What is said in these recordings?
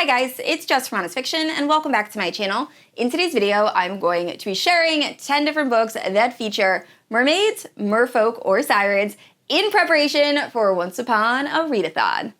Hi guys, it's Jess from Honest Fiction and welcome back to my channel. In today's video, I'm going to be sharing 10 different books that feature mermaids, merfolk, or sirens in preparation for Once Upon a Readathon.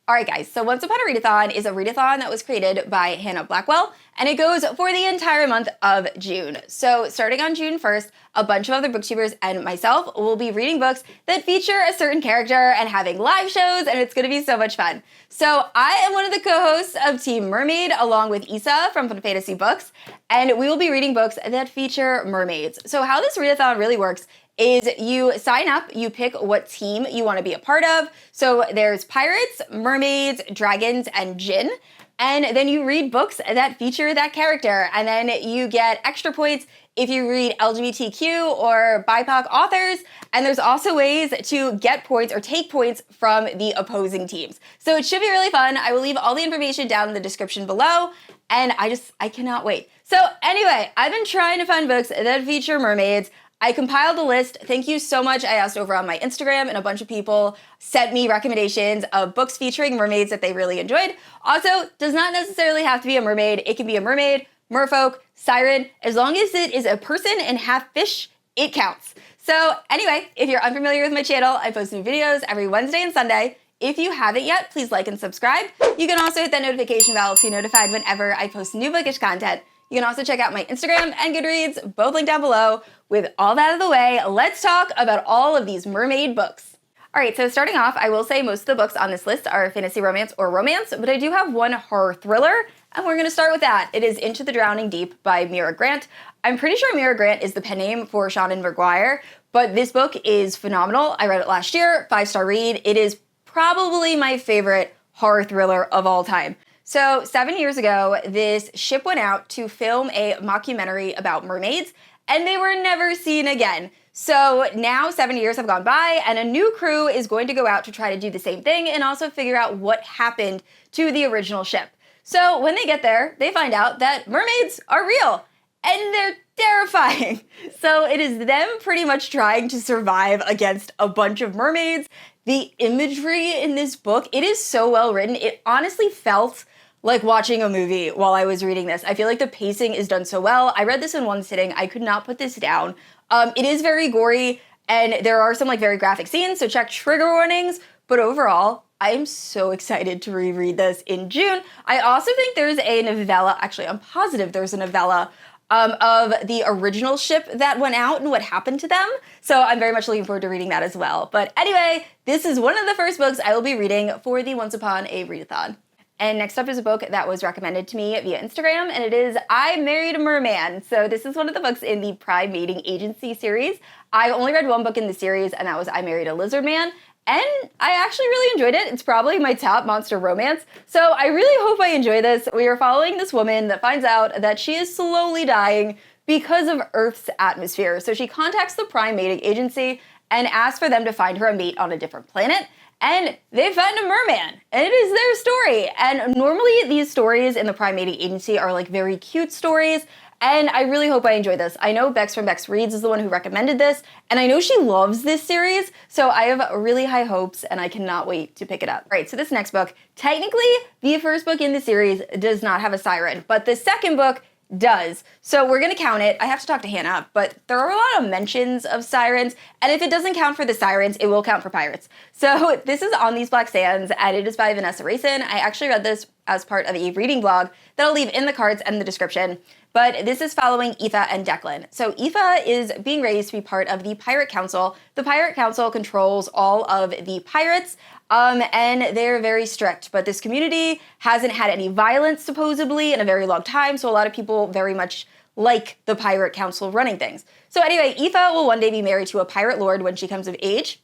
Alright guys, so Once Upon a Readathon is a readathon that was created by Hannah Blackwell, and it goes for the entire month of June. So starting on June 1st, a bunch of other booktubers and myself will be reading books that feature a certain character and having live shows, and it's going to be so much fun. So I am one of the co-hosts of Team Mermaid, along with Isa from Fun Fantasy Books, and we will be reading books that feature mermaids. So how this readathon really works is you sign up, you pick what team you want to be a part of. So there's pirates, mermaids, dragons, and djinn. And then you read books that feature that character. And then you get extra points if you read LGBTQ or BIPOC authors. And there's also ways to get points or take points from the opposing teams. So it should be really fun. I will leave all the information down in the description below. And I cannot wait. So anyway, I've been trying to find books that feature mermaids. I compiled a list. Thank you so much. I asked over on my Instagram and a bunch of people sent me recommendations of books featuring mermaids that they really enjoyed. Also, does not necessarily have to be a mermaid. It can be a mermaid, merfolk, siren. As long as it is a person and half fish, it counts. So anyway, if you're unfamiliar with my channel, I post new videos every Wednesday and Sunday. If you haven't yet, please like and subscribe. You can also hit that notification bell to be notified whenever I post new bookish content. You can also check out my Instagram and Goodreads, both linked down below. With all that out of the way, let's talk about all of these mermaid books. All right, so starting off, I will say most of the books on this list are fantasy romance or romance, but I do have one horror thriller, and we're gonna start with that. It is Into the Drowning Deep by Mira Grant. I'm pretty sure Mira Grant is the pen name for Shannon Maguire, but this book is phenomenal. I read it last year, 5-star read. It is probably my favorite horror thriller of all time. So 7 years ago, this ship went out to film a mockumentary about mermaids, and they were never seen again. So now 7 years have gone by, and a new crew is going to go out to try to do the same thing and also figure out what happened to the original ship. So when they get there, they find out that mermaids are real, and they're terrifying. So it is them pretty much trying to survive against a bunch of mermaids. The imagery in this book, it is so well written. It honestly felt like watching a movie while I was reading this. I feel like the pacing is done so well. I read this in one sitting. I could not put this down. It is very gory, and there are some very graphic scenes, so check trigger warnings. But overall, I am so excited to reread this in June. I also think there's a novella, actually I'm positive there's a novella of the original ship that went out and what happened to them. So I'm very much looking forward to reading that as well. But anyway, this is one of the first books I will be reading for the Once Upon a Readathon. And next up is a book that was recommended to me via Instagram, and it is I Married a Merman. So this is one of the books in the Prime Mating Agency series. I only read one book in the series, and that was I Married a Lizard Man. And I actually really enjoyed it. It's probably my top monster romance. So I really hope I enjoy this. We are following this woman that finds out that she is slowly dying because of Earth's atmosphere. So she contacts the Prime Mating Agency and asks for them to find her a mate on a different planet. And they find a merman, and it is their story. And normally these stories in the Prime Mating Agency are very cute stories, and I really hope I enjoy this. I know Bex from Bex Reads is the one who recommended this, and I know she loves this series, so I have really high hopes, and I cannot wait to pick it up. All right, so this next book, technically the first book in the series does not have a siren, but the second book does. So we're gonna count it. I have to talk to Hannah, but there are a lot of mentions of sirens, and if it doesn't count for the sirens, it will count for pirates. So this is On These Black Sands, and it is by Vanessa. I actually read this as part of a reading blog that I'll leave in the cards and the description. But this is following Aoife and Declan. So Aoife is being raised to be part of the Pirate Council. The Pirate Council controls all of the pirates, and they're very strict. But this community hasn't had any violence, supposedly, in a very long time, so a lot of people very much like the Pirate Council running things. So anyway, Aoife will one day be married to a pirate lord when she comes of age.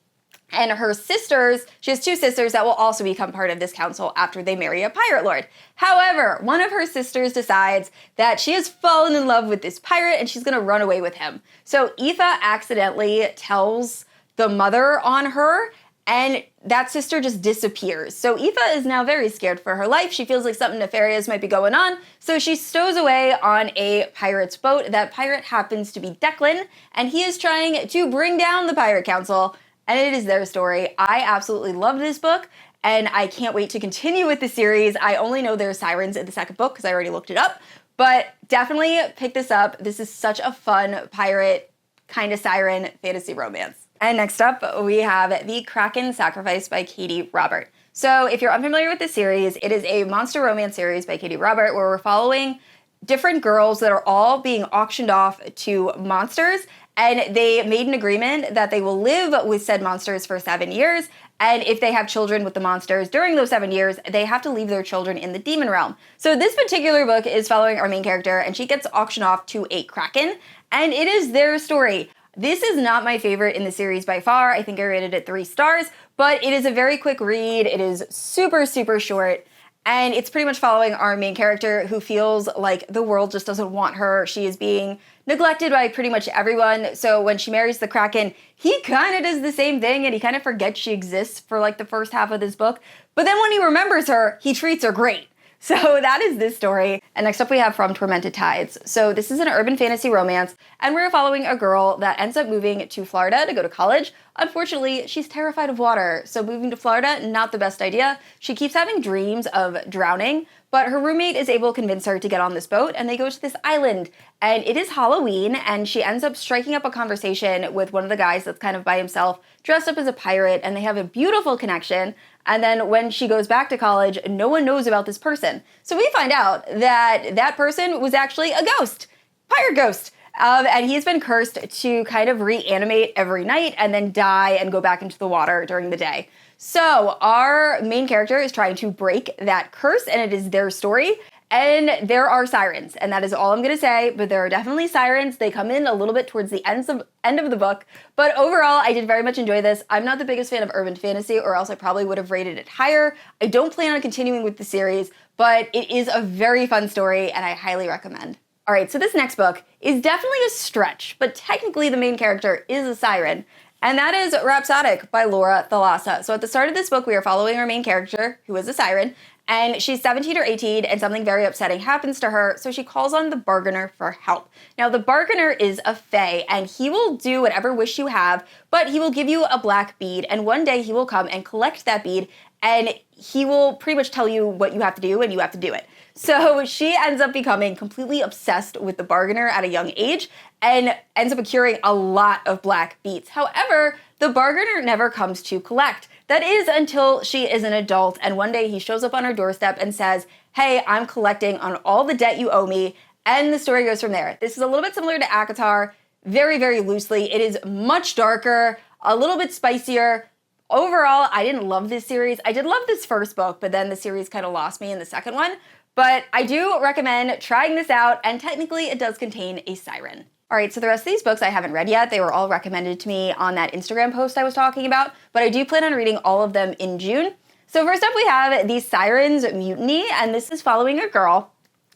And her sisters, she has two sisters that will also become part of this council after they marry a pirate lord. However, one of her sisters decides that she has fallen in love with this pirate and she's gonna run away with him. So Aoife accidentally tells the mother on her, and that sister just disappears. So Aoife is now very scared for her life. She feels like something nefarious might be going on, so she stows away on a pirate's boat. That pirate happens to be Declan, and he is trying to bring down the Pirate Council, and it is their story. I absolutely love this book, and I can't wait to continue with the series. I only know there's sirens in the second book because I already looked it up, but definitely pick this up. This is such a fun pirate kind of siren fantasy romance. And next up, we have The Kraken Sacrafice by Katee Robert. So if you're unfamiliar with this series, it is a monster romance series by Katee Robert where we're following different girls that are all being auctioned off to monsters, and they made an agreement that they will live with said monsters for 7 years, and if they have children with the monsters during those 7 years, they have to leave their children in the demon realm. So this particular book is following our main character, and she gets auctioned off to a Kraken, and it is their story. This is not my favorite in the series by far. I think I rated it 3 stars, but it is a very quick read. It is super, super short, and it's pretty much following our main character who feels like the world just doesn't want her. She is being neglected by pretty much everyone. So when she marries the Kraken, he kind of does the same thing, and he kind of forgets she exists for like the first half of this book. But then when he remembers her, he treats her great. So that is this story. And next up we have From Tormented Tides. So this is an urban fantasy romance, and we're following a girl that ends up moving to Florida to go to college. Unfortunately, she's terrified of water, so moving to Florida, not the best idea. She keeps having dreams of drowning, but her roommate is able to convince her to get on this boat, and they go to this island. And it is Halloween, and she ends up striking up a conversation with one of the guys that's kind of by himself, dressed up as a pirate, and they have a beautiful connection. And then when she goes back to college, no one knows about this person. So we find out that that person was actually a ghost, pirate ghost. And he's been cursed to kind of reanimate every night and then die and go back into the water during the day. So our main character is trying to break that curse, and it is their story. And there are sirens, and that is all I'm going to say, but there are definitely sirens. They come in a little bit towards the end of the book, but overall, I did very much enjoy this. I'm not the biggest fan of urban fantasy, or else I probably would have rated it higher. I don't plan on continuing with the series, but it is a very fun story, and I highly recommend. All right, so this next book is definitely a stretch, but technically the main character is a siren, and that is Rhapsodic by Thalassa. So at the start of this book, we are following our main character, who is a siren, and she's 17 or 18, and something very upsetting happens to her, so she calls on the bargainer for help. Now, the bargainer is a fae, and he will do whatever wish you have, but he will give you a black bead, and one day he will come and collect that bead, and he will pretty much tell you what you have to do, and you have to do it. So she ends up becoming completely obsessed with the bargainer at a young age, and ends up procuring a lot of black beads. However, the bargainer never comes to collect. That is until she is an adult, and one day he shows up on her doorstep and says, "Hey, I'm collecting on all the debt you owe me," and the story goes from there. This is a little bit similar to ACOTAR, very, very loosely. It is much darker, a little bit spicier. Overall, I didn't love this series. I did love this first book, but then the series kind of lost me in the second one. But I do recommend trying this out, and technically it does contain a siren. All right, so the rest of these books I haven't read yet. They were all recommended to me on that Instagram post I was talking about, but I do plan on reading all of them in June. So first up we have The Sirens Mutiny, and this is following a girl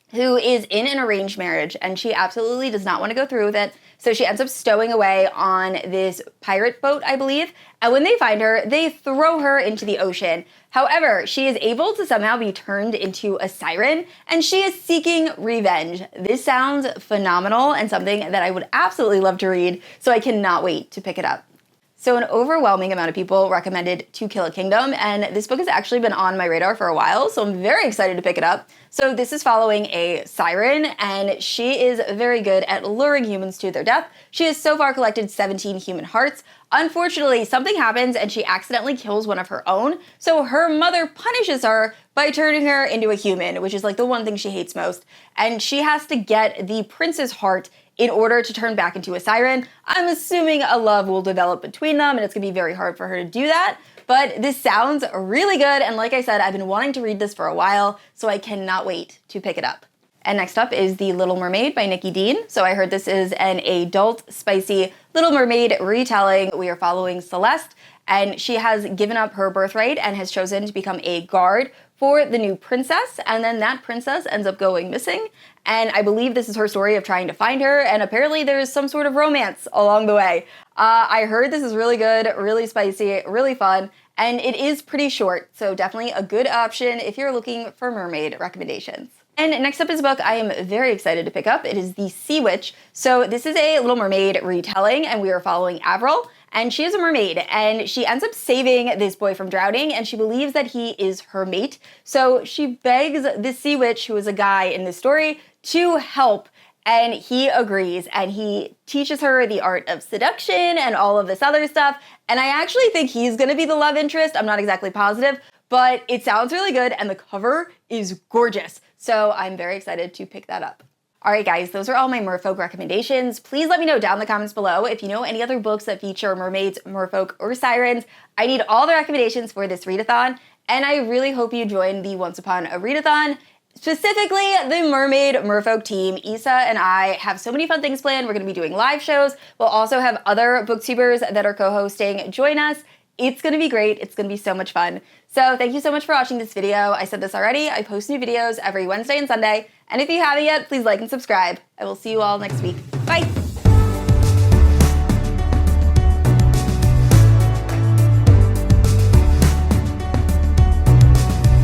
who is in an arranged marriage, and she absolutely does not want to go through with it. So she ends up stowing away on this pirate boat, I believe, and when they find her, they throw her into the ocean. However, she is able to somehow be turned into a siren, and she is seeking revenge. This sounds phenomenal and something that I would absolutely love to read, so I cannot wait to pick it up. So an overwhelming amount of people recommended To Kill a Kingdom, and this book has actually been on my radar for a while, so I'm very excited to pick it up. So this is following a siren, and she is very good at luring humans to their death. She has so far collected 17 human hearts. Unfortunately, something happens and she accidentally kills one of her own, so her mother punishes her by turning her into a human, which is like the one thing she hates most, and she has to get the prince's heart in order to turn back into a siren. I'm assuming a love will develop between them, and it's gonna be very hard for her to do that, but this sounds really good, and like I said, I've been wanting to read this for a while, so I cannot wait to pick it up. And next up is The Little Mermaid by Nikki Dean. So I heard this is an adult, spicy Little Mermaid retelling. We are following Celeste, and she has given up her birthright and has chosen to become a guard for the new princess, and then that princess ends up going missing, and I believe this is her story of trying to find her, and apparently there's some sort of romance along the way. I heard this is really good, really spicy, really fun, and it is pretty short, so definitely a good option if you're looking for mermaid recommendations. And next up is a book I am very excited to pick up. It is The Sea Witch. So this is a Little Mermaid retelling, and we are following Abel, and she is a mermaid, and she ends up saving this boy from drowning, and she believes that he is her mate. So she begs the Sea Witch, who is a guy in this story, to help, and he agrees, and he teaches her the art of seduction and all of this other stuff, and I actually think he's gonna be the love interest. I'm not exactly positive, but it sounds really good, and the cover is gorgeous. So I'm very excited to pick that up. All right, guys, those are all my merfolk recommendations. Please let me know down in the comments below if you know any other books that feature mermaids, merfolk, or sirens. I need all the recommendations for this readathon, and I really hope you join the Once Upon a Readathon, specifically the mermaid merfolk team. Isa and I have so many fun things planned. We're gonna be doing live shows. We'll also have other booktubers that are co-hosting join us. It's gonna be great. It's gonna be so much fun. So thank you so much for watching this video. I said this already, I post new videos every Wednesday and Sunday. And if you haven't yet, please like and subscribe. I will see you all next week. Bye.